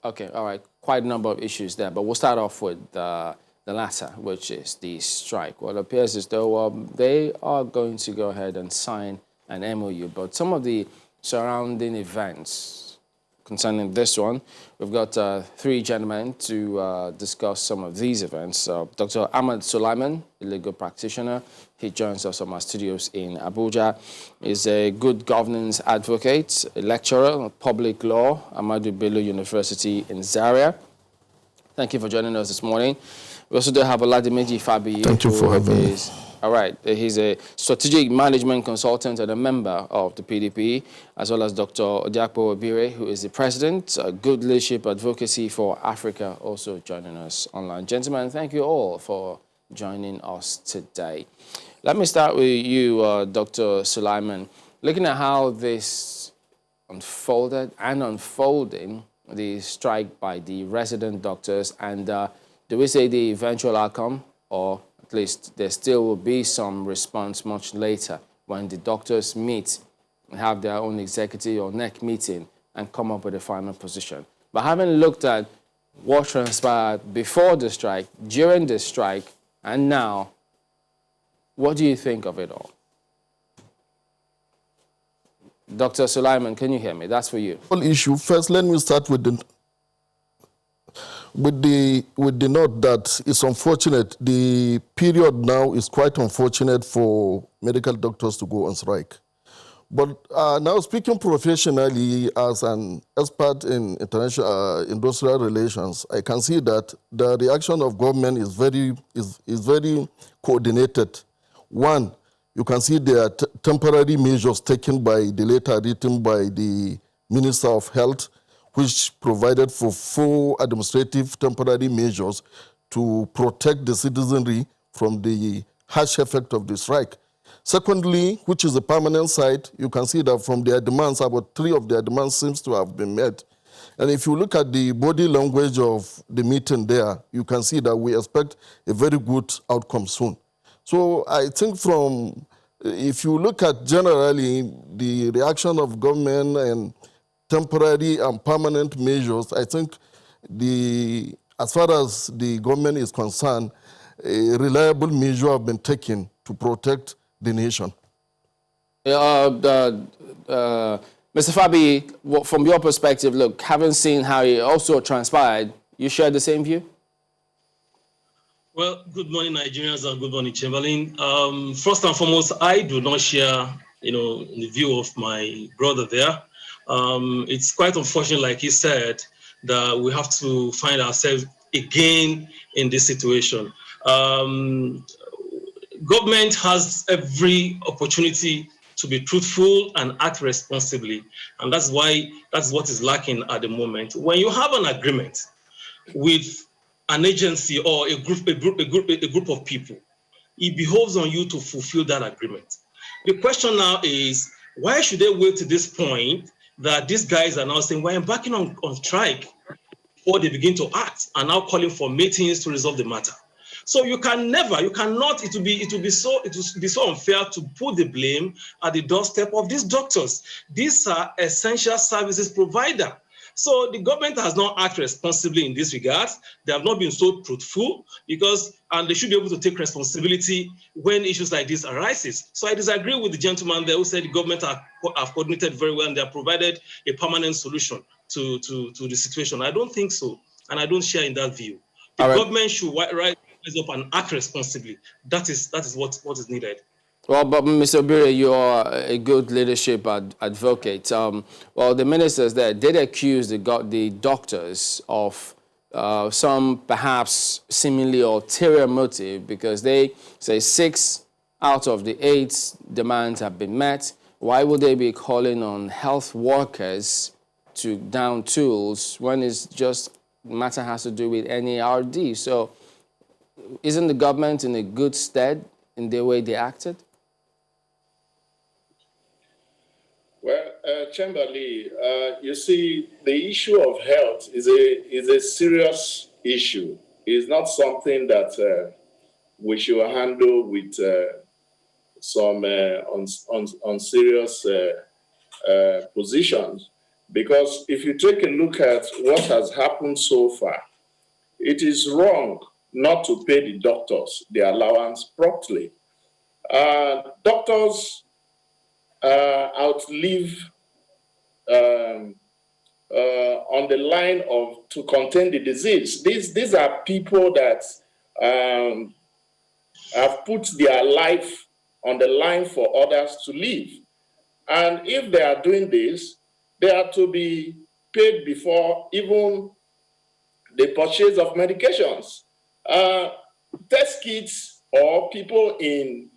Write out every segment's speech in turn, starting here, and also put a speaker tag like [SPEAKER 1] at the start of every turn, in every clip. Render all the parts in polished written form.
[SPEAKER 1] Okay, all right. Quite a number of issues there, but we'll start off with the latter, which is the strike. Well, it appears as though they are going to go ahead and sign an MOU, but some of the surrounding events concerning this one, we've got three gentlemen to discuss some of these events. Dr. Ahmad Sulaiman, a legal practitioner, he joins us from our studios in Abuja. He's a good governance advocate, a lecturer on public law, Ahmadu Bello University in Zaria. Thank you for joining us this morning. We also do have Oladimeji Fabi.
[SPEAKER 2] Thank you for having me.
[SPEAKER 1] All right. He's a strategic management consultant and a member of the PDP, as well as Dr. Odiakpo Obire, who is the president, Good Leadership Advocacy for Africa, also joining us online. Gentlemen, thank you all for joining us today. Let me start with you, Dr. Sulaiman. Looking at how this unfolded and unfolding, the strike by the resident doctors, and do we say the eventual outcome, or at least there still will be some response much later when the doctors meet and have their own executive or NEC meeting and come up with a final position? But having looked at what transpired before the strike, during the strike, and now, what do you think of it all? Dr. Sulaiman, can you hear me? That's for you.
[SPEAKER 2] Issue. First, let me start with the note that it's unfortunate. The period now is quite unfortunate for medical doctors to go on strike. But now, speaking professionally as an expert in international industrial relations, I can see that the reaction of government is very coordinated. One, you can see there are temporary measures taken by the letter written by the Minister of Health, which provided for 4 administrative temporary measures to protect the citizenry from the harsh effect of the strike. Secondly, which is the permanent side, you can see that from their demands, about 3 of their demands seems to have been met. And if you look at the body language of the meeting there, you can see that we expect a very good outcome soon. So I think if you look at generally the reaction of government and temporary and permanent measures, I think as far as the government is concerned, a reliable measure have been taken to protect the nation.
[SPEAKER 1] Mr. Fabi, from your perspective, look, having seen how it also transpired, you share the same view?
[SPEAKER 3] Well, good morning, Nigerians, and good morning, Chamberlain. First and foremost, I do not share, the view of my brother there. It's quite unfortunate, like he said, that we have to find ourselves again in this situation. Government has every opportunity to be truthful and act responsibly, and that's what is lacking at the moment. When you have an agreement with an agency or a group of people, it behoves on you to fulfill that agreement. The question now is, why should they wait to this point that these guys are now saying we're embarking on strike before they begin to act and now calling for meetings to resolve the matter? So it will be so unfair to put the blame at the doorstep of these doctors. These are essential services providers. So the government has not acted responsibly in this regard. They have not been so truthful and they should be able to take responsibility when issues like this arises. So I disagree with the gentleman there who said the government have coordinated very well and they have provided a permanent solution to the situation. I don't think so, and I don't share in that view. The government should rise up and act responsibly. That is what is needed.
[SPEAKER 1] Well, but Mr. Obire, you are a good leadership advocate. Well, the ministers there did accuse the doctors of some perhaps seemingly ulterior motive, because they say 6 out of the 8 demands have been met. Why would they be calling on health workers to down tools when it's just matter has to do with NARD? So isn't the government in a good stead in the way they acted?
[SPEAKER 4] Well, Chamberlain, you see, the issue of health is a serious issue. It's not something that we should handle with some unserious positions. Because if you take a look at what has happened so far, it is wrong not to pay the doctors their allowance promptly. Doctors outlive on the line of to contain the disease. These are people that have put their life on the line for others to live. And if they are doing this, they are to be paid before even the purchase of medications. Test kits or people in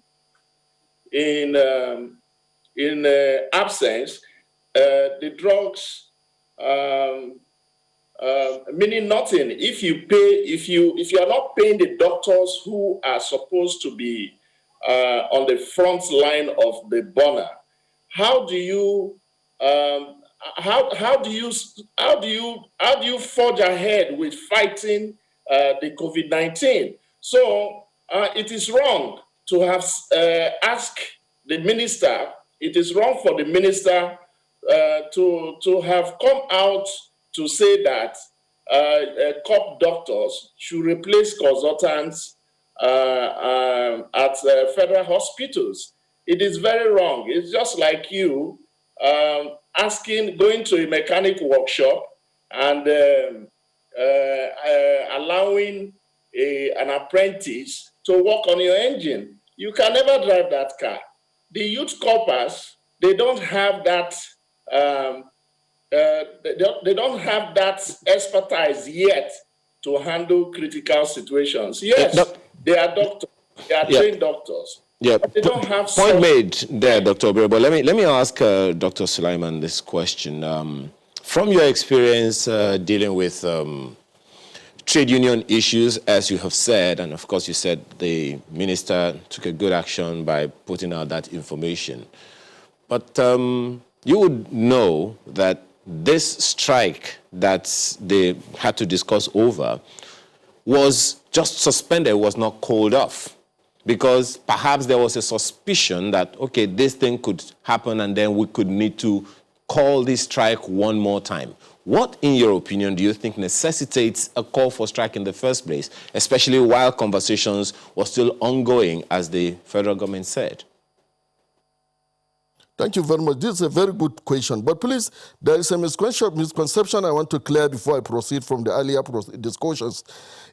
[SPEAKER 4] absence, the drugs meaning nothing. If you are not paying the doctors who are supposed to be on the front line of the burner, how do you forge ahead with fighting the COVID-19? So it is wrong to have asked the minister. It is wrong for the minister to have come out to say that COP doctors should replace consultants at federal hospitals. It is very wrong. It's just like you going to a mechanic workshop and allowing an apprentice to work on your engine. You can never drive that car. The youth corpers, they don't have that. They don't have that expertise yet to handle critical situations. Yes, they are doctors. They are trained doctors.
[SPEAKER 5] Yeah,
[SPEAKER 4] but they don't have
[SPEAKER 5] point made there, Dr. Obere. But let me ask Dr. Sulaiman this question. From your experience dealing with trade union issues, as you have said, and of course you said the minister took a good action by putting out that information. But you would know that this strike that they had to discuss over was just suspended, was not called off. Because perhaps there was a suspicion that, okay, this thing could happen and then we could need to call this strike one more time. What, in your opinion, do you think necessitates a call for strike in the first place, especially while conversations were still ongoing, as the federal government said?
[SPEAKER 2] Thank you very much. This is a very good question. But please, there is a misconception I want to clear before I proceed from the earlier discussions.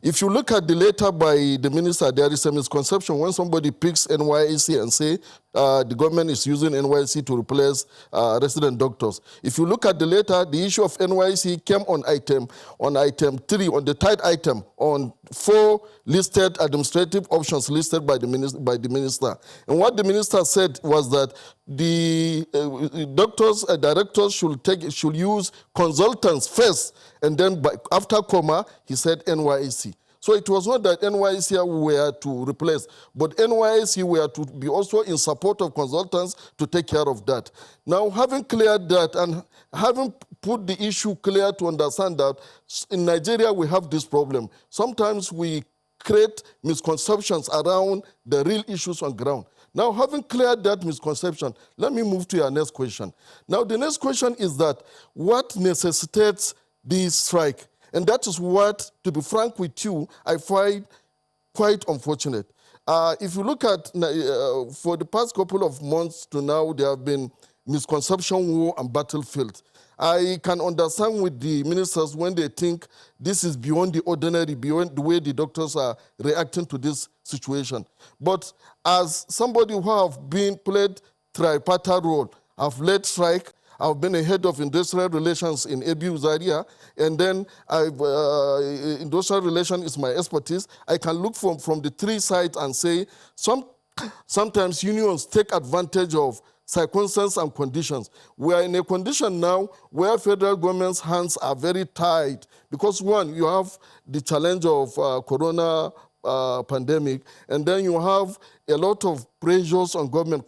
[SPEAKER 2] If you look at the letter by the minister, there is a misconception when somebody picks NYSC and say the government is using NYSC to replace resident doctors. If you look at the letter, the issue of NYSC came on item 3, on the third item, on 4 listed administrative options listed by the minister. And what the minister said was that the directors should use consultants first, and then after comma, he said NYSC. So it was not that NYSC were to replace, but NYSC were to be also in support of consultants to take care of that. Now, having cleared that and having put the issue clear to understand that in Nigeria we have this problem. Sometimes we create misconceptions around the real issues on ground. Now, having cleared that misconception, let me move to your next question. Now, the next question is that what necessitates this strike? And that is what, to be frank with you, I find quite unfortunate. If you look at, for the past couple of months to now, there have been misconception war and battlefield. I can understand with the ministers when they think this is beyond the ordinary, beyond the way the doctors are reacting to this situation. But as somebody who have played tripartite role, I've led strike, I've been a head of industrial relations in ABU Zaria, and then industrial relations is my expertise. I can look from the 3 sides and say sometimes unions take advantage of circumstances and conditions. We are in a condition now where federal government's hands are very tight because, one, you have the challenge of corona pandemic, and then you have a lot of pressures on government,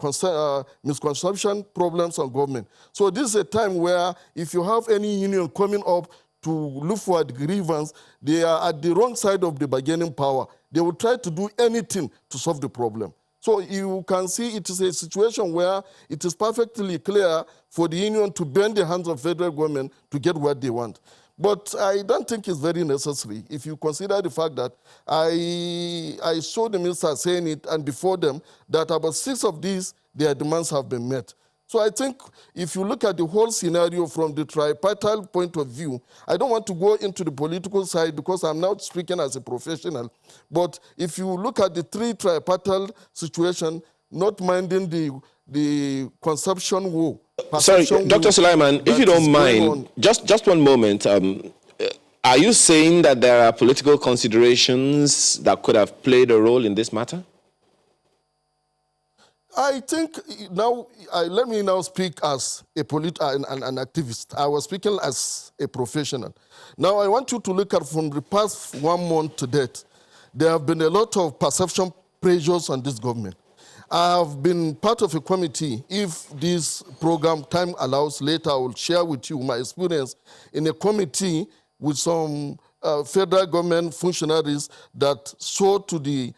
[SPEAKER 2] misconception problems on government. So this is a time where if you have any union coming up to look for a grievance, they are at the wrong side of the bargaining power. They will try to do anything to solve the problem. So you can see it is a situation where it is perfectly clear for the union to bend the hands of federal government to get what they want. But I don't think it's very necessary if you consider the fact that I saw the minister saying it, and before them, that about 6 of these, their demands have been met. So I think if you look at the whole scenario from the tripartite point of view, I don't want to go into the political side because I'm now speaking as a professional. But if you look at the 3 tripartite situation, not minding the consumption war.
[SPEAKER 5] Sorry, Dr. Sulaiman, if you don't mind, just one moment. Are you saying that there are political considerations that could have played a role in this matter?
[SPEAKER 2] I think now, let me now speak as an activist. I was speaking as a professional. Now I want you to look at from the past 1 month to date, there have been a lot of perception pressures on this government. I have been part of a committee. If this program time allows, later I will share with you my experience in a committee with some federal government functionaries that saw to the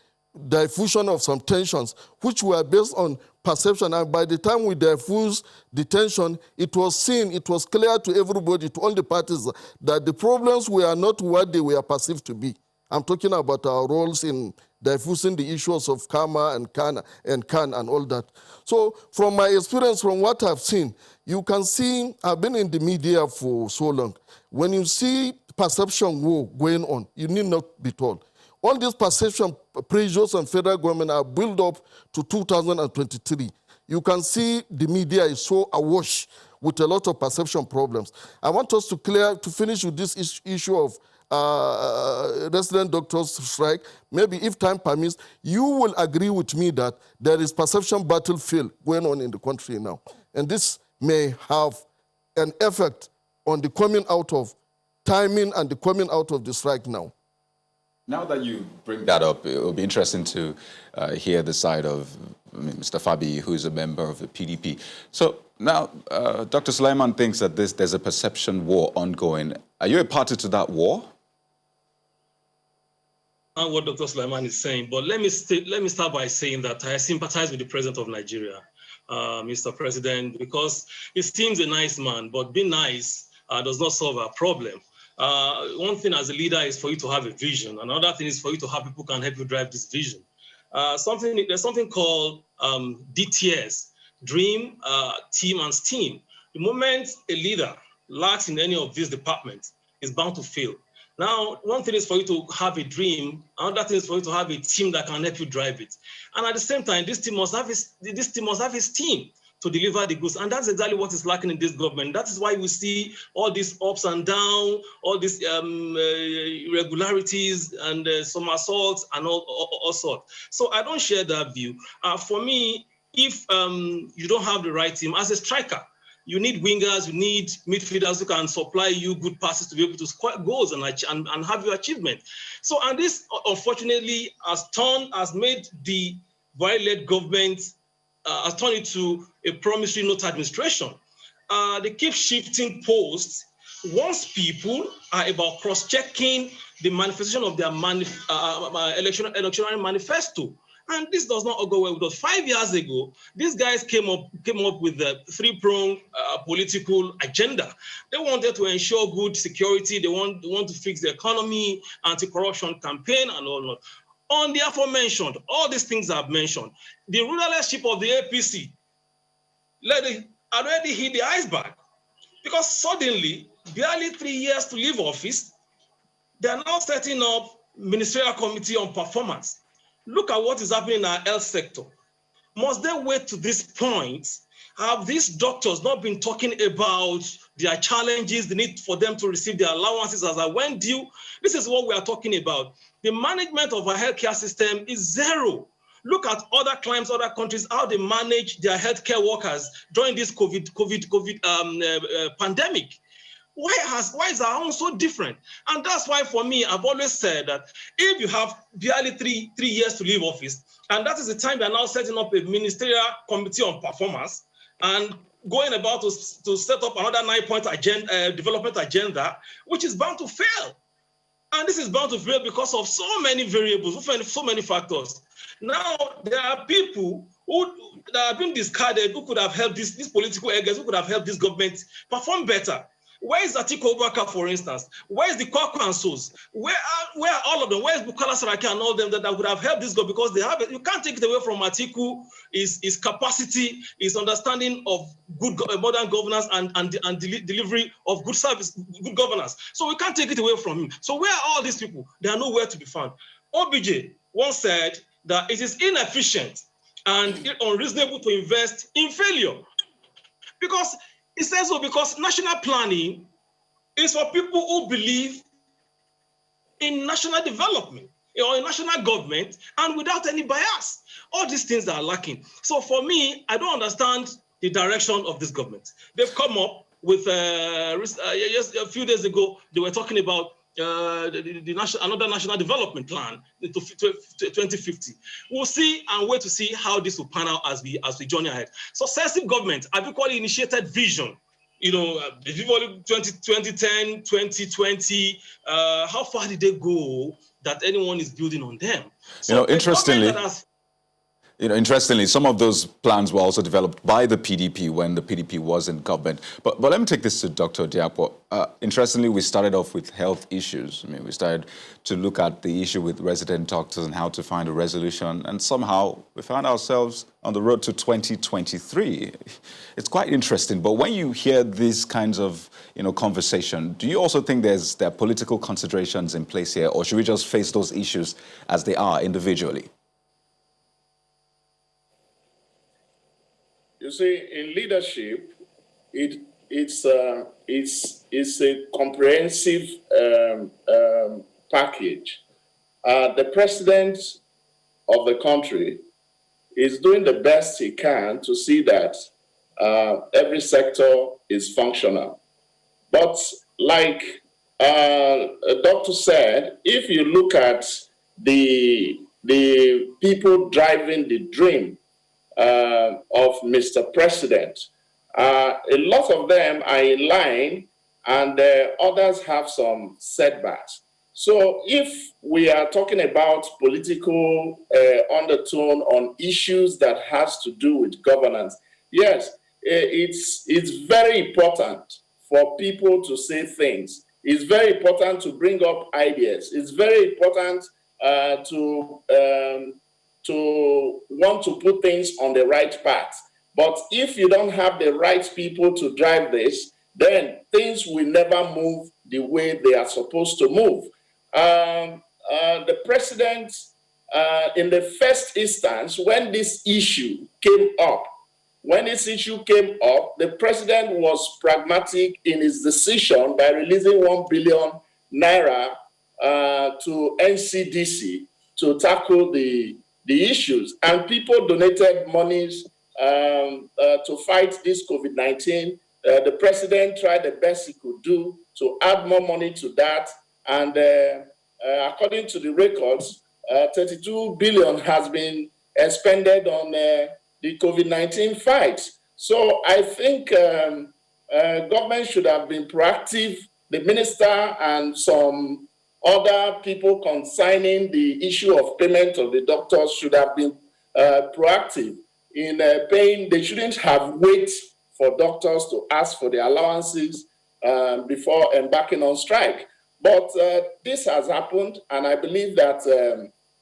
[SPEAKER 2] diffusion of some tensions, which were based on perception. And by the time we diffused the tension, it was seen, it was clear to everybody, to all the parties, that the problems were not what they were perceived to be. I'm talking about our roles in diffusing the issues of karma and Khan and all that. So from my experience, from what I've seen, you can see, I've been in the media for so long. When you see perception war going on, you need not be told. All these perception pressures on federal government are built up to 2023. You can see the media is so awash with a lot of perception problems. I want us to finish with this issue of resident doctors strike. Maybe if time permits, you will agree with me that there is perception battlefield going on in the country now. And this may have an effect on the coming out of timing and the coming out of the strike now.
[SPEAKER 6] Now that you bring that up, it will be interesting to hear the side of Mr. Fabi, who is a member of the PDP. So now, Dr. Sulaiman thinks that there's a perception war ongoing. Are you a party to that war?
[SPEAKER 3] What Dr. Sulaiman is saying, but let me start by saying that I sympathize with the President of Nigeria, Mr. President, because he seems a nice man, but being nice does not solve our problem. One thing as a leader is for you to have a vision. Another thing is for you to have people who can help you drive this vision. There's something called DTS, Dream, Team, and Steam. The moment a leader lacks in any of these departments, is bound to fail. Now, one thing is for you to have a dream. Another thing is for you to have a team that can help you drive it. And at the same time, this team must have his team to deliver the goods. And that's exactly what is lacking in this government. That is why we see all these ups and downs, all these irregularities and somersaults and all sorts. So I don't share that view. For me, if you don't have the right team, as a striker, you need wingers, you need midfielders who can supply you good passes to be able to score goals and have your achievement. So, and this, unfortunately, has made the Buhari-led government has turned it to a promissory note administration. They keep shifting posts. Once people are about cross-checking the manifestation of their electoral manifesto, and this does not go well with us. 5 years ago, these guys came up with a 3-pronged political agenda. They wanted to ensure good security. They want to fix the economy, anti-corruption campaign, and all that. On the aforementioned, all these things I've mentioned, the rulership of the APC already hit the iceberg, because suddenly, barely 3 years to leave office, they are now setting up ministerial committee on performance. Look at what is happening in our health sector. Must they wait to this point? Have these doctors not been talking about their challenges, the need for them to receive their allowances as I went due? This is what we are talking about. The management of our healthcare system is zero. Look at other climes, other countries, how they manage their healthcare workers during this COVID pandemic. Why is our own so different? And that's why, for me, I've always said that if you have barely three years to leave office, and that is the time they're now setting up a ministerial committee on performance and going about to set up another 9-point development agenda, which is bound to fail. And this is bound to fail because of so many variables, so many factors. Now, there are people that have been discarded, who could have helped these political eggers, who could have helped this government perform better? Where is Atiku Abubakar, for instance? Where is the Kwakwansons? Where are all of them? Where is Bukola Saraki and all them that would have helped this government? Because they have it. You can't take it away from Atiku, his capacity, his understanding of good modern governance and delivery of good service, good governance. So we can't take it away from him. So where are all these people? They are nowhere to be found. OBJ once said that it is inefficient and unreasonable to invest in failure. Because he says so because national planning is for people who believe in national development or in national government and without any bias. All these things are lacking. So for me, I don't understand the direction of this government. They've come up with, yes, a few days ago, they were talking about another national development plan to 2050. We'll see and wait to see how this will pan out as we journey ahead. Successive government have equally initiated vision. You know, 2010, 2020, how far did they go that anyone is building on them? So
[SPEAKER 6] interestingly, some of those plans were also developed by the PDP when the PDP was in government. But let me take this to Dr. Diakpo. Interestingly, we started off with health issues. I mean, we started to look at the issue with resident doctors and how to find a resolution. And somehow we found ourselves on the road to 2023. It's quite interesting. But when you hear these kinds of conversation, do you also think there are political considerations in place here? Or should we just face those issues as they are individually?
[SPEAKER 4] You see, in leadership, it's a comprehensive package. The president of the country is doing the best he can to see that every sector is functional. But like a doctor said, if you look at the people driving the dream of Mr. President, a lot of them are in line and others have some setbacks. So if we are talking about political undertone on issues that has to do with governance, yes, it's very important for people to say things. It's very important to bring up ideas. It's very important to want to put things on the right path. But if you don't have the right people to drive this, then things will never move the way they are supposed to move. The president, in the first instance, when this issue came up, the president was pragmatic in his decision by releasing 1 billion naira to NCDC to tackle the issues, and people donated monies to fight this COVID-19. The president tried the best he could do to add more money to that, and according to the records, 32 billion has been expended on the COVID-19 fight. So I think government should have been proactive. The minister and some other people concerning the issue of payment of the doctors should have been proactive in paying. They shouldn't have waited for doctors to ask for the allowances before embarking on strike. But this has happened, and I believe that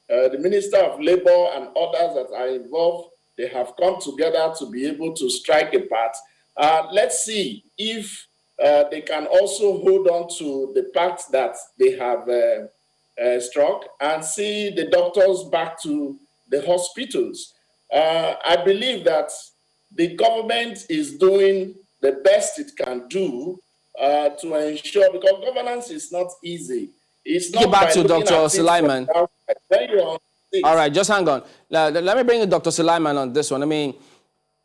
[SPEAKER 4] the Minister of Labour and others that are involved, they have come together to be able to strike a path. Let's see if they can also hold on to the path that they have struck and see the doctors back to the hospitals. I believe that the government is doing the best it can do to ensure, because governance is not easy. It's not
[SPEAKER 1] get back to Dr. Sulaiman. All right, just hang on. Let me bring in Dr. Sulaiman on this one. I mean,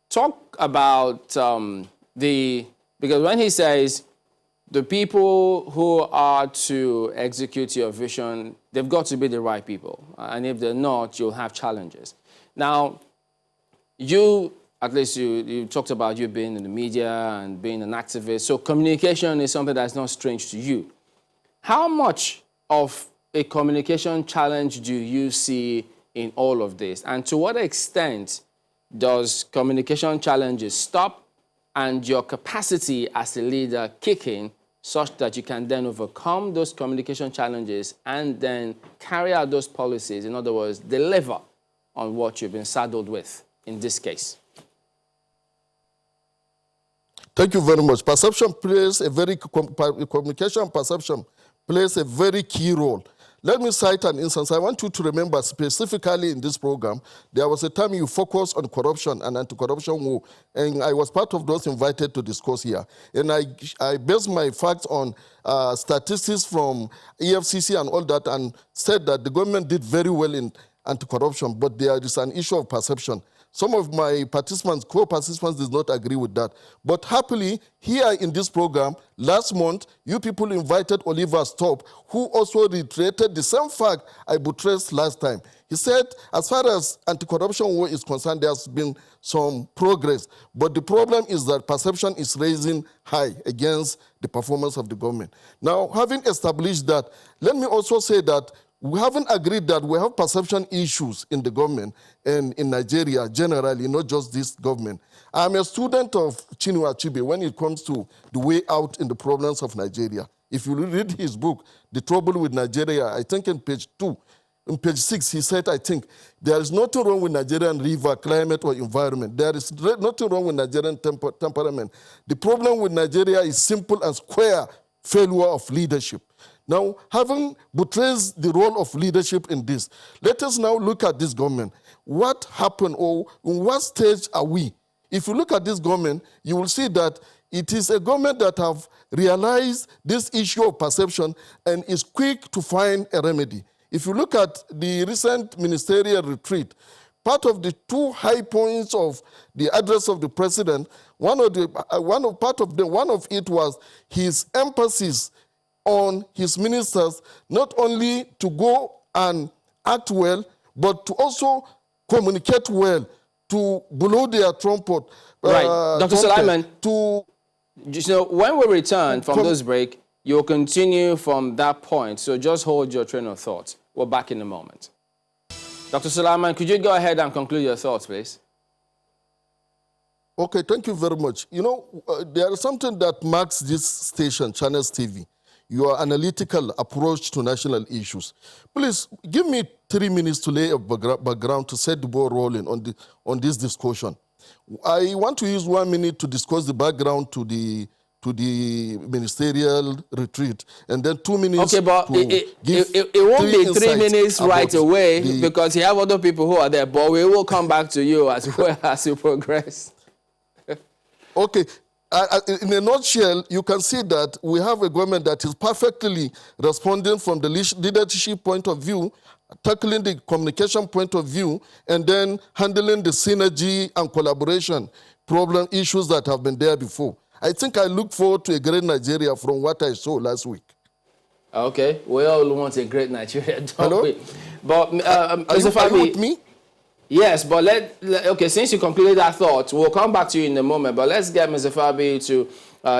[SPEAKER 1] talk about because when he says the people who are to execute your vision, they've got to be the right people. And if they're not, you'll have challenges. Now, at least you talked about you being in the media and being an activist. So communication is something that's not strange to you. How much of a communication challenge do you see in all of this? And to what extent does communication challenges stop and your capacity as a leader kick in such that you can then overcome those communication challenges and then carry out those policies, in other words, deliver on what you've been saddled with in this case?
[SPEAKER 2] Thank you very much. Perception plays a very, communication perception plays a very key role. Let me cite an instance. I want you to remember specifically in this program, there was a time you focused on corruption and anti-corruption war, and I was part of those invited to discuss here. And I based my facts on statistics from EFCC and all that, and said that the government did very well in anti-corruption, but there is an issue of perception. Some of my participants, co-participants, did not agree with that. But happily, here in this program, last month, you people invited Oliver Stopp, who also reiterated the same fact I buttressed last time. He said, as far as anti-corruption war is concerned, there's been some progress. But the problem is that perception is raising high against the performance of the government. Now, having established that, let me also say that we haven't agreed that we have perception issues in the government and in Nigeria generally, not just this government. I'm a student of Chinua Achebe when it comes to the way out in the problems of Nigeria. If you read his book, The Trouble with Nigeria, I think in page 2, in page 6, he said, I think, there is nothing wrong with Nigerian river, climate, or environment. There is nothing wrong with Nigerian temperament. The problem with Nigeria is simple and square failure of leadership. Now, having buttressed the role of leadership in this, let us now look at this government. What happened, or in what stage are we? If you look at this government, you will see that it is a government that have realized this issue of perception and is quick to find a remedy. If you look at the recent ministerial retreat, part of the two high points of the address of the president, one of it was his emphasis on his ministers, not only to go and act well, but to also communicate well, to blow their trumpet.
[SPEAKER 1] Right, Dr. Sulaiman, when we return from this break, you'll continue from that point, so just hold your train of thought. We're back in a moment. Dr. Sulaiman, could you go ahead and conclude your thoughts, please?
[SPEAKER 2] Okay, thank you very much. You know, there is something that marks this station, Channels TV, your analytical approach to national issues. Please, give me 3 minutes to lay a background to set the ball rolling on this discussion. I want to use 1 minute to discuss the background to the ministerial retreat, and then 2 minutes.
[SPEAKER 1] Okay, but it won't be 3 minutes right away because you have other people who are there, but we will come back to you as well as you progress.
[SPEAKER 2] Okay. In a nutshell, you can see that we have a government that is perfectly responding from the leadership point of view, tackling the communication point of view, and then handling the synergy and collaboration problem issues that have been there before. I think I look forward to a great Nigeria from what I saw last week.
[SPEAKER 1] Okay, we all want a great Nigeria, don't
[SPEAKER 2] Hello?
[SPEAKER 1] we? But
[SPEAKER 2] Mr. Fabi, are you with me?
[SPEAKER 1] Yes, but okay, since you completed that thought, we'll come back to you in a moment, but let's get Mr. Fabi to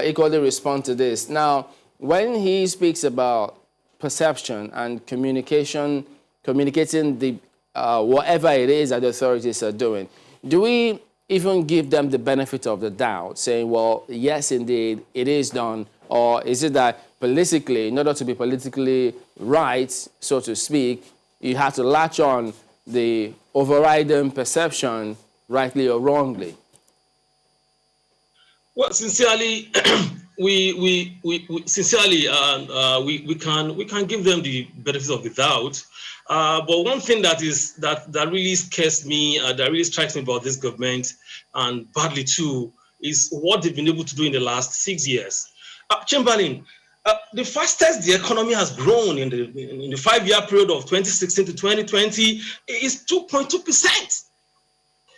[SPEAKER 1] equally respond to this. Now, when he speaks about perception and communicating the whatever it is that the authorities are doing, do we even give them the benefit of the doubt, saying, well, yes, indeed, it is done, or is it that politically, in order to be politically right, so to speak, you have to latch on the overriding perception, rightly or wrongly?
[SPEAKER 3] Well, sincerely, we can give them the benefit of the doubt. But one thing that really scares me, that really strikes me about this government, and badly too, is what they've been able to do in the last 6 years. Chamberlain, the fastest the economy has grown in the 5-year period of 2016 to 2020 is 2.2%.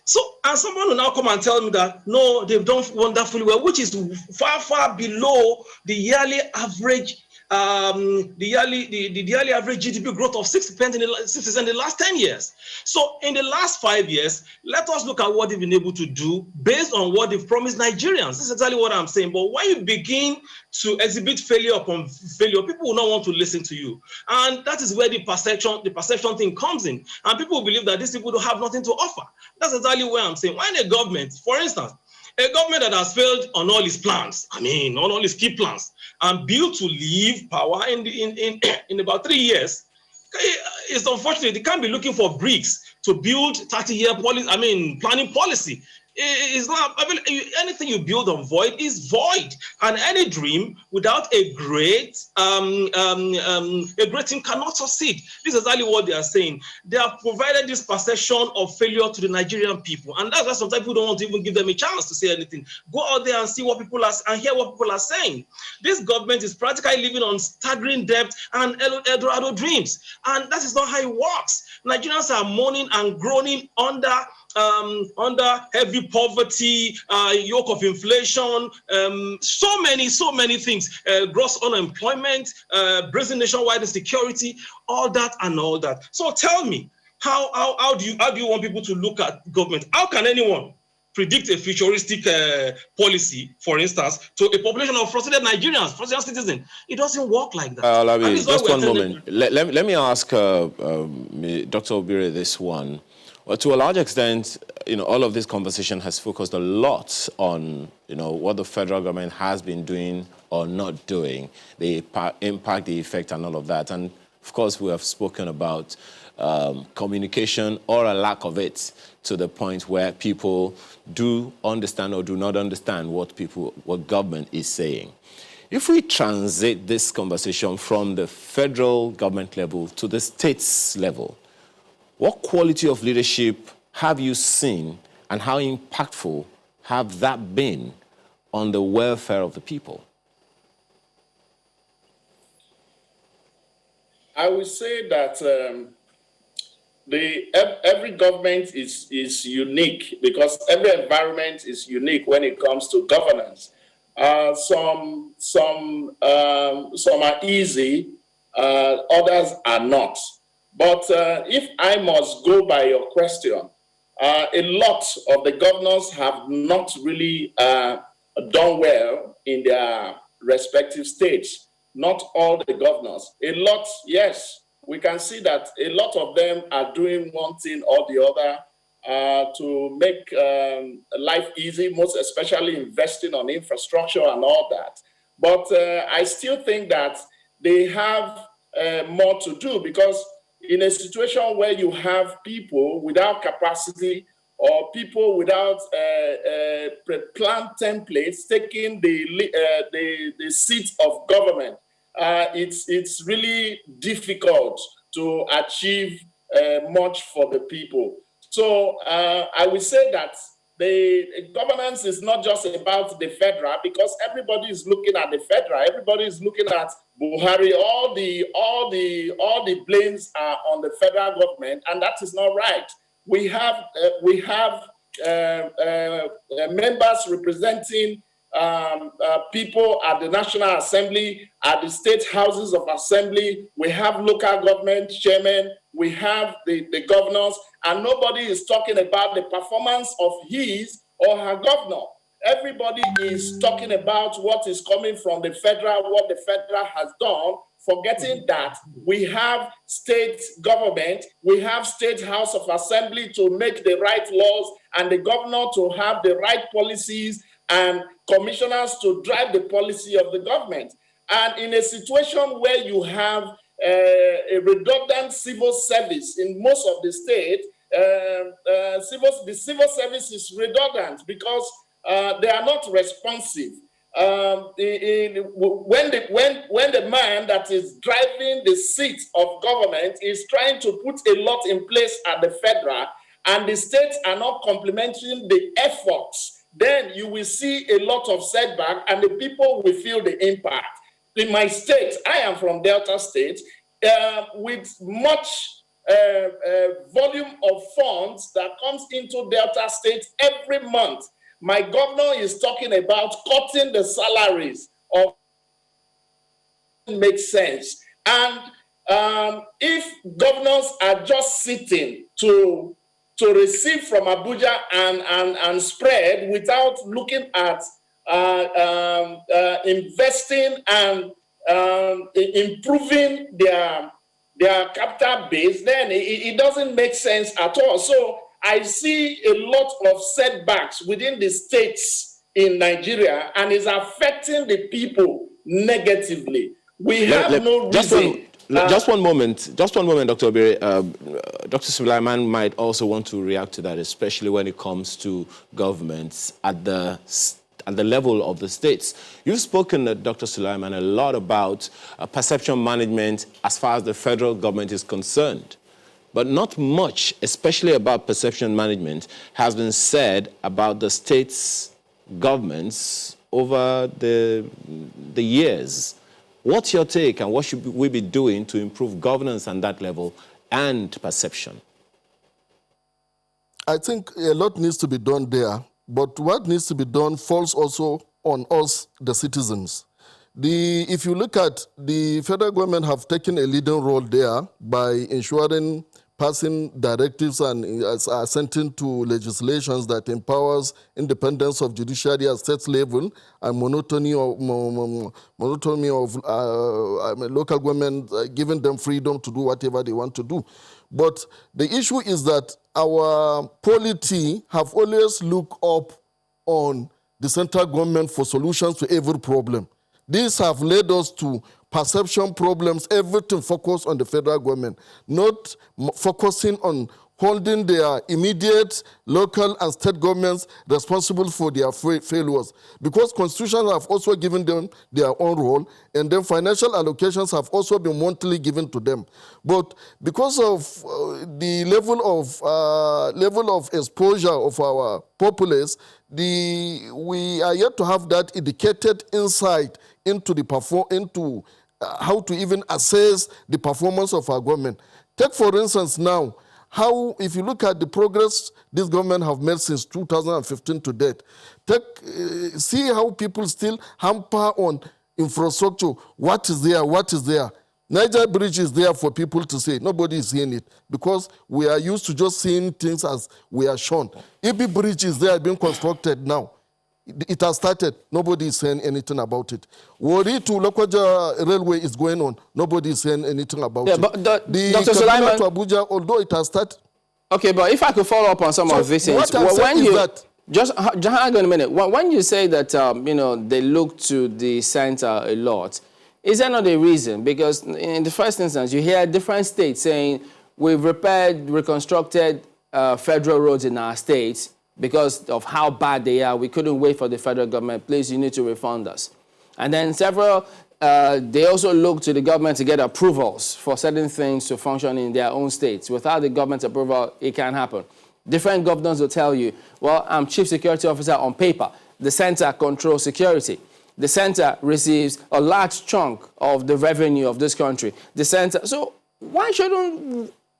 [SPEAKER 3] So, and someone will now come and tell me that, no, they've done wonderfully well, which is far, far below the yearly average the yearly average GDP growth of 6% in the last 10 years. So in the last 5 years, let us look at what they've been able to do based on what they've promised Nigerians. This is exactly what I'm saying. But when you begin to exhibit failure upon failure, people will not want to listen to you. And that is where the perception thing comes in. And people believe that these people don't have nothing to offer. That's exactly where I'm saying. When a government, for instance, a government that has failed on all its plans, on all its key plans, and built to leave power in about 3 years, it's unfortunate. They can't be looking for bricks to build 30-year planning policy. It's not, anything you build on void is void, and any dream without a great team cannot succeed. This is exactly what they are saying. They have provided this perception of failure to the Nigerian people, and that's why sometimes people don't want to even give them a chance to say anything. Go out there and see what people are and hear what people are saying. This government is practically living on staggering debt and Eldorado dreams, and that is not how it works. Nigerians are moaning and groaning under heavy poverty, yoke of inflation, so many things, gross unemployment, brazen nationwide insecurity, all that. So tell me, how do you want people to look at government? How can anyone predict a futuristic policy, for instance, to a population of frustrated Nigerians, frustrated citizens? It doesn't work like that.
[SPEAKER 5] Just one moment. Let me ask Dr. Obire this one. Well, to a large extent, all of this conversation has focused a lot on, what the federal government has been doing or not doing, the impact, the effect, and all of that. And of course, we have spoken about communication or a lack of it to the point where people do understand or do not understand what government is saying. If we transit this conversation from the federal government level to the states level, what quality of leadership have you seen, and how impactful have that been on the welfare of the people?
[SPEAKER 4] I would say that every government is unique, because every environment is unique when it comes to governance. Some are easy, others are not. But if I must go by your question, a lot of the governors have not really done well in their respective states. Not all the governors. A lot, yes, we can see that a lot of them are doing one thing or the other to make life easy, most especially investing on infrastructure and all that. But I still think that they have more to do, because in a situation where you have people without capacity or people without planned templates taking the seat of government, it's really difficult to achieve much for the people. So I will say that the governance is not just about the federal, because everybody is looking at the federal. Everybody is looking at Buhari. All the blames are on the federal government, and that is not right. We have members representing people at the National Assembly, at the state houses of assembly. We have local government chairmen. We have the governors, and nobody is talking about the performance of his or her governor. Everybody is talking about what is coming from the federal, what the federal has done, forgetting that we have state government, we have state house of assembly to make the right laws, and the governor to have the right policies, and commissioners to drive the policy of the government. And in a situation where you have a redundant civil service in most of the state, the civil service is redundant because they are not responsive. When the man that is driving the seat of government is trying to put a lot in place at the federal, and the states are not complementing the efforts, then you will see a lot of setback, and the people will feel the impact. In my state, I am from Delta State, with much volume of funds that comes into Delta State every month. My governor is talking about cutting the salaries of make sense. And if governors are just sitting to receive from Abuja and spread without looking at investing and improving their capital base, then it doesn't make sense at all. So I see a lot of setbacks within the states in Nigeria, and is affecting the people negatively. We have no reason.
[SPEAKER 5] Just one moment, Dr. Obiri. Dr. Sulaiman might also want to react to that, especially when it comes to governments at the level of the states. You've spoken, Dr. Sulaiman, a lot about perception management as far as the federal government is concerned. But not much, especially about perception management, has been said about the states' governments over the years. What's your take, and what should we be doing to improve governance on that level and perception?
[SPEAKER 2] I think a lot needs to be done there, but what needs to be done falls also on us, the citizens. If you look at the federal government have taken a leading role there by ensuring passing directives and assenting to legislations that empowers independence of judiciary at state level and monotony of local government, giving them freedom to do whatever they want to do. But the issue is that our polity have always looked up on the central government for solutions to every problem. These have led us to perception problems, everything focused on the federal government, not focusing on holding their immediate local and state governments responsible for their failures. Because constitutions have also given them their own role, and then financial allocations have also been monthly given to them. But because of the level of exposure of our populace, we are yet to have that educated insight into how to even assess the performance of our government. Take, for instance, now, how, if you look at the progress this government have made since 2015 to date, see how people still hamper on infrastructure. What is there? Niger Bridge is there for people to say. Nobody is seeing it because we are used to just seeing things as we are shown. Ibi Bridge is there being constructed now. It has started. Nobody is saying anything about it. Wari to Lokoja Railway is going on. Nobody is saying anything about it.
[SPEAKER 1] But
[SPEAKER 2] the
[SPEAKER 1] Dr. Sulaiman,
[SPEAKER 2] to Abuja, although it has started.
[SPEAKER 1] Okay, but if I could follow up on some of these things.
[SPEAKER 2] What I'm saying is that
[SPEAKER 1] just hang on a minute. When you say that they look to the center a lot, is that not a reason? Because in the first instance, you hear different states saying we've repaired, reconstructed federal roads in our states because of how bad they are. We couldn't wait for the federal government. Please, you need to refund us. And then they also look to the government to get approvals for certain things to function in their own states. Without the government's approval, it can't happen. Different governors will tell you, well, I'm chief security officer on paper. The center controls security. The center receives a large chunk of the revenue of this country. The center, so why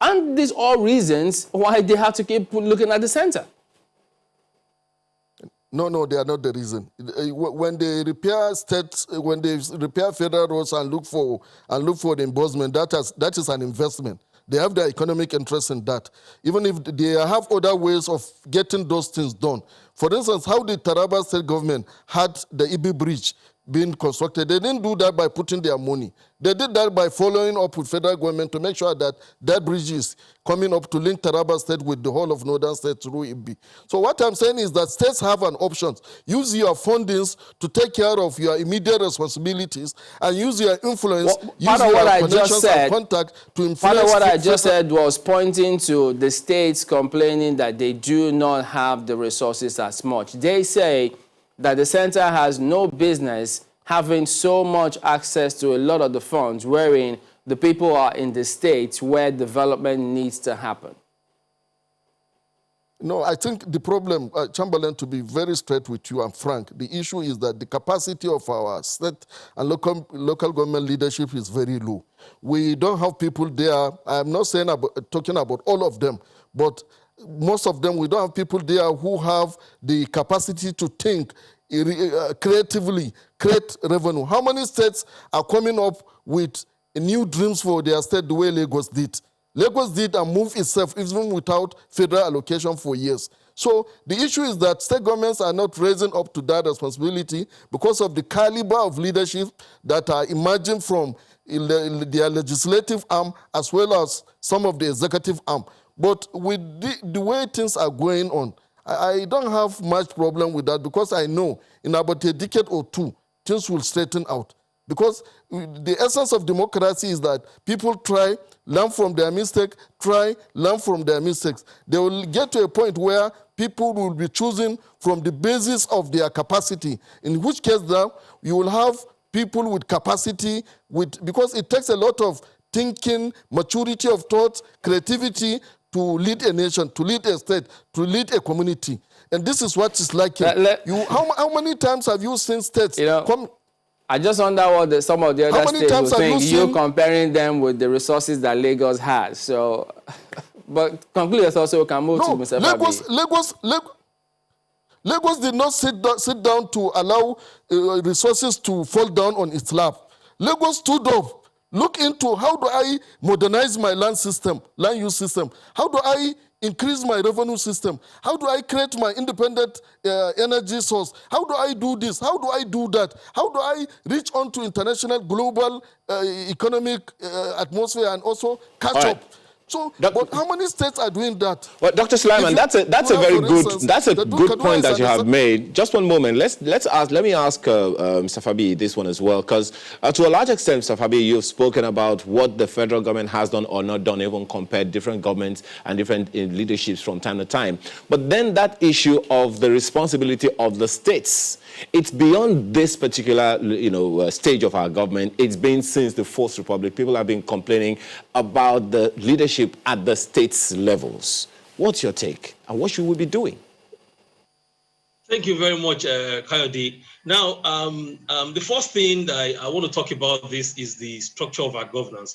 [SPEAKER 1] aren't these all reasons why they have to keep looking at the center?
[SPEAKER 2] No, they are not the reason. When they repair federal roads and look for the reimbursement, that is an investment. They have their economic interest in that. Even if they have other ways of getting those things done. For instance, how the Taraba state government had the Ibi Bridge being constructed. They didn't do that by putting their money. They did that by following up with federal government to make sure that that bridge is coming up to link Taraba State with the whole of northern state through Ibi. So what I'm saying is that states have an option. Use your fundings to take care of your immediate responsibilities and use your influence, use your connections and contact to influence.
[SPEAKER 1] Part of what I just said was pointing to the states complaining that they do not have the resources as much. They say that the center has no business having so much access to a lot of the funds, wherein the people are in the states where development needs to happen.
[SPEAKER 2] No, I think the problem, Chamberlain, to be very straight with you and frank, the issue is that the capacity of our state and local government leadership is very low. We don't have people there. I'm not saying talking about all of them, but most of them, we don't have people there who have the capacity to think creatively create revenue? How many states are coming up with new dreams for their state the way Lagos did? Lagos did and moved itself even without federal allocation for years. So the issue is that state governments are not raising up to that responsibility because of the caliber of leadership that are emerging from their legislative arm as well as some of the executive arm. But with the way things are going on, I don't have much problem with that because I know in about a decade or two, things will straighten out. Because the essence of democracy is that people try, learn from their mistake, try, learn from their mistakes. They will get to a point where people will be choosing from the basis of their capacity, in which case now you will have people with capacity, because it takes a lot of thinking, maturity of thought, creativity to lead a nation, to lead a state, to lead a community. And this is what it's like. How many times have you seen states come?
[SPEAKER 1] I just wonder what some of the other states will think. You comparing them with the resources that Lagos has. So, but conclude your thoughts so we can move to Mr.
[SPEAKER 2] Lagos did not sit down to allow resources to fall down on its lap. Lagos stood up. Look into how do I modernize my land use system? How do I increase my revenue system? How do I create my independent energy source? How do I do this? How do I do that? How do I reach on to international global economic atmosphere and also catch up? So, but how many states are doing that?
[SPEAKER 5] Well, Dr. Sulaiman, that's a very good point that you have made. Just one moment. Let me ask Mr. Fabi this one as well, because to a large extent, Mr. Fabi, you've spoken about what the federal government has done or not done, even compared different governments and different leaderships from time to time. But then that issue of the responsibility of the states, it's beyond this particular stage of our government. It's been since the Fourth Republic. People have been complaining about the leadership at the states levels. What's your take, and what should we be doing?
[SPEAKER 3] Thank you very much, Kayode. Now, the first thing that I want to talk about this is the structure of our governance.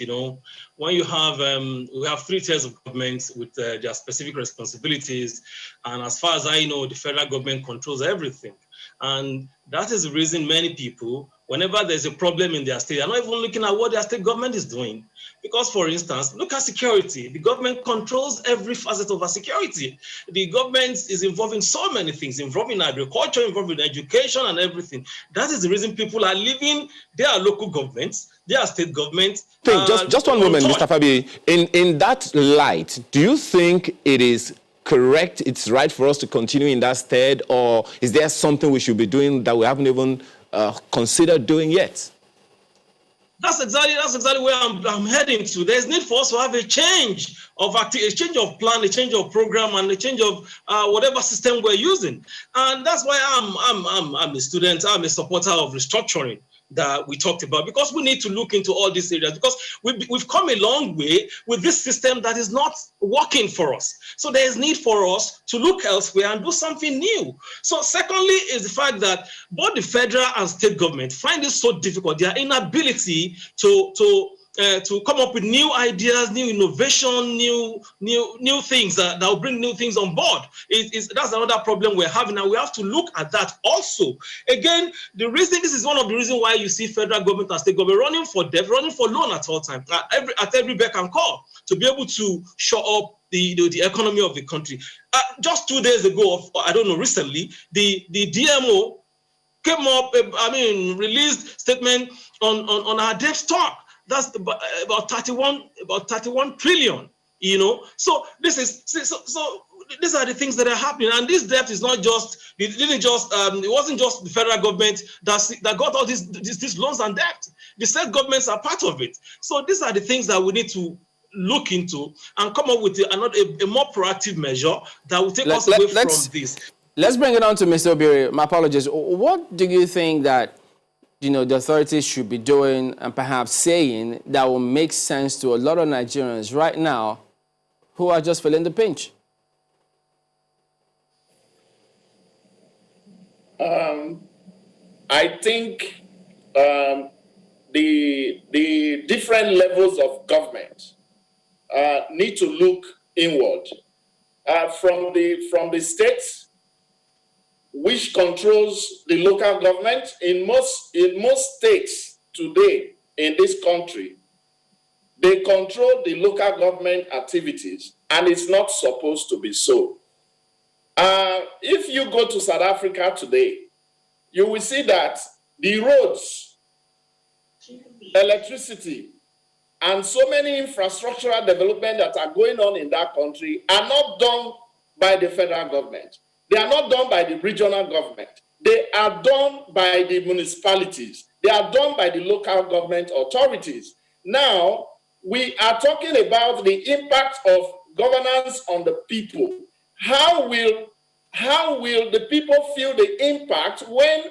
[SPEAKER 3] When you have, we have 3 tiers of government with their specific responsibilities, and as far as I know, the federal government controls everything. And that is the reason many people, whenever there's a problem in their state, they're not even looking at what their state government is doing. Because, for instance, look at security. The government controls every facet of our security. The government is involved in so many things, involved in agriculture, involved in education and everything. That is the reason people are leaving their local governments, their state governments.
[SPEAKER 5] Just one moment, Mr. Fabi. In that light, do you think it is correct, it's right for us to continue in that stead, or is there something we should be doing that we haven't even considered doing yet?
[SPEAKER 3] That's exactly where I'm heading to. There's need for us to have a change of a change of plan, a change of program, and a change of whatever system we're using. And that's why I'm a student. I'm a supporter of restructuring that we talked about, because we need to look into all these areas, because we've come a long way with this system that is not working for us. So there is need for us to look elsewhere and do something new. So secondly is the fact that both the federal and state government find it so difficult, their inability to come up with new ideas, new innovation, new things that will bring new things on board. That's another problem we're having, and we have to look at that also. Again, this is one of the reasons why you see federal government and state government running for debt, running for loan at all times, at every beck and call, to be able to shore up the economy of the country. Just 2 days ago, recently, the DMO came up, released statement on our debt stock. That's about 31 trillion, So these are the things that are happening, and this debt is not just. It wasn't just the federal government that got all these loans and debt. The state governments are part of it. So these are the things that we need to look into and come up with a more proactive measure that will take us away from this.
[SPEAKER 1] Let's bring it on to Mr. Obiri. My apologies. What do you think that the authorities should be doing and perhaps saying that will make sense to a lot of Nigerians right now who are just feeling the pinch?
[SPEAKER 4] I think the different levels of government need to look inward. From the states, which controls the local government in most states today in this country. They control the local government activities, and it's not supposed to be so. If you go to South Africa today, you will see that the roads, electricity, and so many infrastructural development that are going on in that country are not done by the federal government. They are not done by the regional government. They are done by the municipalities. They are done by the local government authorities. Now, we are talking about the impact of governance on the people. How will the people feel the impact when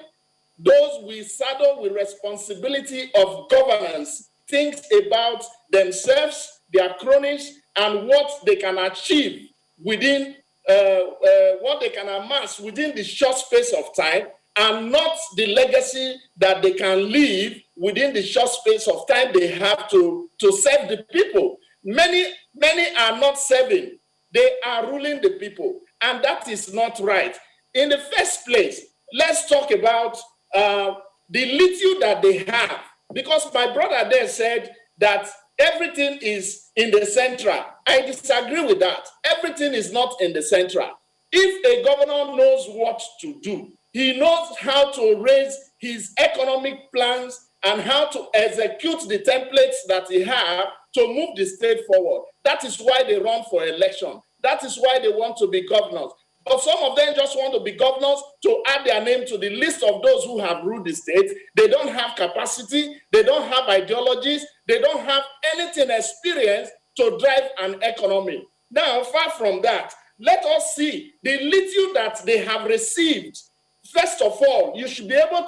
[SPEAKER 4] those we saddle with responsibility of governance think about themselves, their cronies, and what they can achieve within, what they can amass within the short space of time, and not the legacy that they can leave within the short space of time they have to serve the people. Many are not serving, they are ruling the people, and that is not right. In the first place, let's talk about the little that they have, because my brother there said that everything is in the central. I disagree with that. Everything is not in the central. If a governor knows what to do, he knows how to raise his economic plans and how to execute the templates that he has to move the state forward. That is why they run for election. That is why they want to be governors. But some of them just want to be governors to add their name to the list of those who have ruled the state. They don't have capacity. They don't have ideologies. They don't have anything experience to drive an economy. Now, far from that, let us see the little that they have received. First of all, you should be able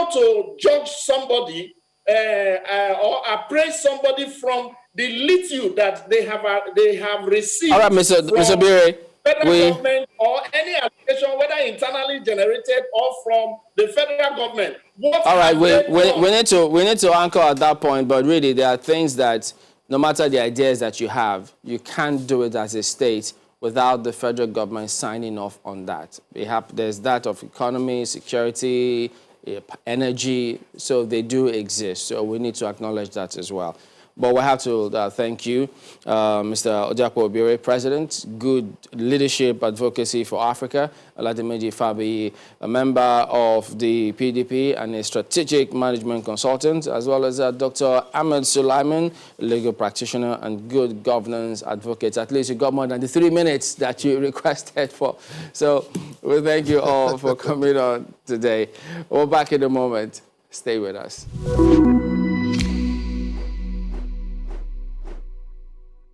[SPEAKER 4] to judge somebody or appraise somebody from the little that they have received.
[SPEAKER 1] All right, Mr. Bire.
[SPEAKER 4] Federal government or any application, whether internally generated or from the federal government.
[SPEAKER 1] All right, we need to anchor at that point, but really there are things that no matter the ideas that you have, you can't do it as a state without the federal government signing off on that. There's that of economy, security, energy, so they do exist. So we need to acknowledge that as well. But we have to thank you, Mr. Ojakpo Obire, President, Good Leadership Advocacy for Africa, Oladimeji Fabi, a member of the PDP and a strategic management consultant, as well as Dr. Ahmed Sulaiman, legal practitioner and good governance advocate. At least you got more than the 3 minutes that you requested for. So we thank you all for coming on today. We're back in a moment. Stay with us.